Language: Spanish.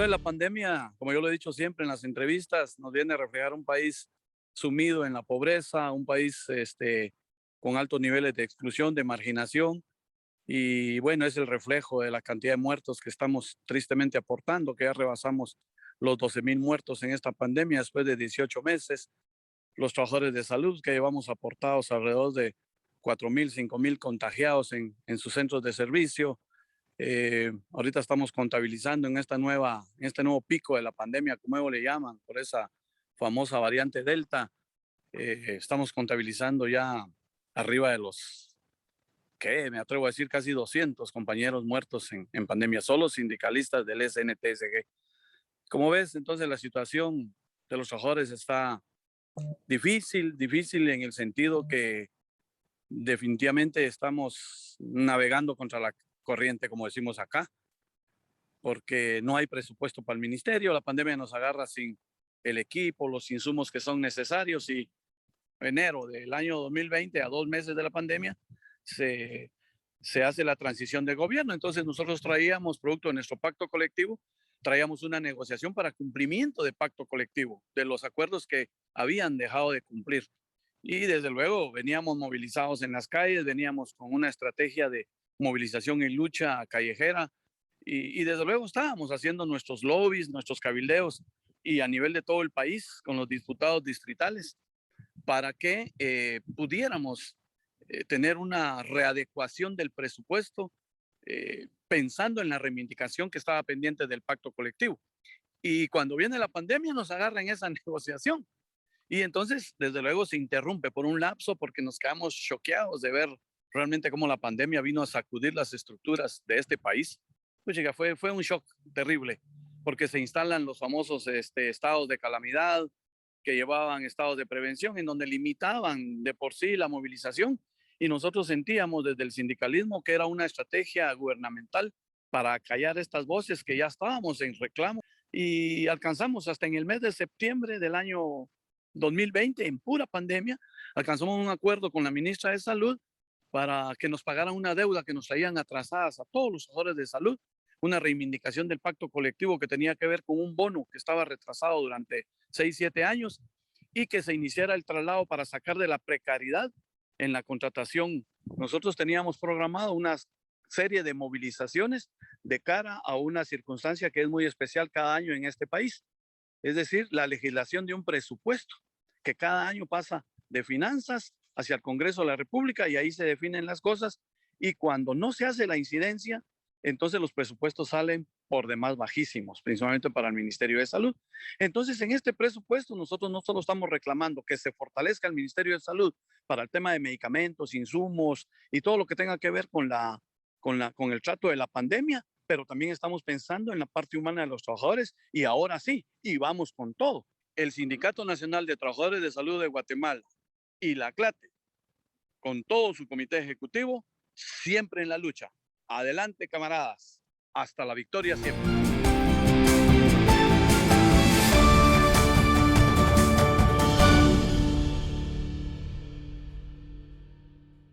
Entonces la pandemia, como yo lo he dicho siempre en las entrevistas, nos viene a reflejar un país sumido en la pobreza, un país con altos niveles de exclusión, de marginación, y bueno, es el reflejo de la cantidad de muertos que estamos tristemente aportando, que ya rebasamos los 12,000 muertos en esta pandemia después de 18 meses. Los trabajadores de salud que llevamos aportados alrededor de 4,000, 5,000 contagiados en sus centros de servicio. Ahorita estamos contabilizando en este nuevo pico de la pandemia, como le llaman, por esa famosa variante Delta. Estamos contabilizando ya arriba de los, ¿qué? Me atrevo a decir casi 200 compañeros muertos en pandemia, solo sindicalistas del SNTSG. Como ves, entonces la situación de los trabajadores está difícil en el sentido que definitivamente estamos navegando contra la corriente, como decimos acá, porque no hay presupuesto para el ministerio, la pandemia nos agarra sin el equipo, los insumos que son necesarios y enero del año 2020, a 2 meses de la pandemia, se, se hace la transición de gobierno. Entonces nosotros traíamos, producto de nuestro pacto colectivo, traíamos una negociación para cumplimiento de pacto colectivo, de los acuerdos que habían dejado de cumplir. Y desde luego veníamos movilizados en las calles, veníamos con una estrategia de movilización y lucha callejera y desde luego estábamos haciendo nuestros lobbies, nuestros cabildeos y a nivel de todo el país con los diputados distritales para que pudiéramos tener una readecuación del presupuesto pensando en la reivindicación que estaba pendiente del pacto colectivo. Y cuando viene la pandemia nos agarra en esa negociación. Y entonces, desde luego, se interrumpe por un lapso porque nos quedamos choqueados de ver realmente cómo la pandemia vino a sacudir las estructuras de este país. Pues chica, fue un shock terrible porque se instalan los famosos estados de calamidad que llevaban estados de prevención en donde limitaban de por sí la movilización y nosotros sentíamos desde el sindicalismo que era una estrategia gubernamental para callar estas voces que ya estábamos en reclamo y alcanzamos hasta en el mes de septiembre del año 2020, en pura pandemia, alcanzamos un acuerdo con la ministra de Salud para que nos pagaran una deuda que nos traían atrasadas a todos los trabajadores de salud, una reivindicación del pacto colectivo que tenía que ver con un bono que estaba retrasado durante 6, 7 años y que se iniciara el traslado para sacar de la precariedad en la contratación. Nosotros teníamos programado una serie de movilizaciones de cara a una circunstancia que es muy especial cada año en este país, es decir, la legislación de un presupuesto que cada año pasa de finanzas hacia el Congreso de la República y ahí se definen las cosas y cuando no se hace la incidencia, entonces los presupuestos salen por demás bajísimos, principalmente para el Ministerio de Salud. Entonces, en este presupuesto nosotros no solo estamos reclamando que se fortalezca el Ministerio de Salud para el tema de medicamentos, insumos y todo lo que tenga que ver con el trato de la pandemia, pero también estamos pensando en la parte humana de los trabajadores y ahora sí, y vamos con todo. El Sindicato Nacional de Trabajadores de Salud de Guatemala y la CLATE, con todo su comité ejecutivo, siempre en la lucha. Adelante, camaradas. Hasta la victoria siempre.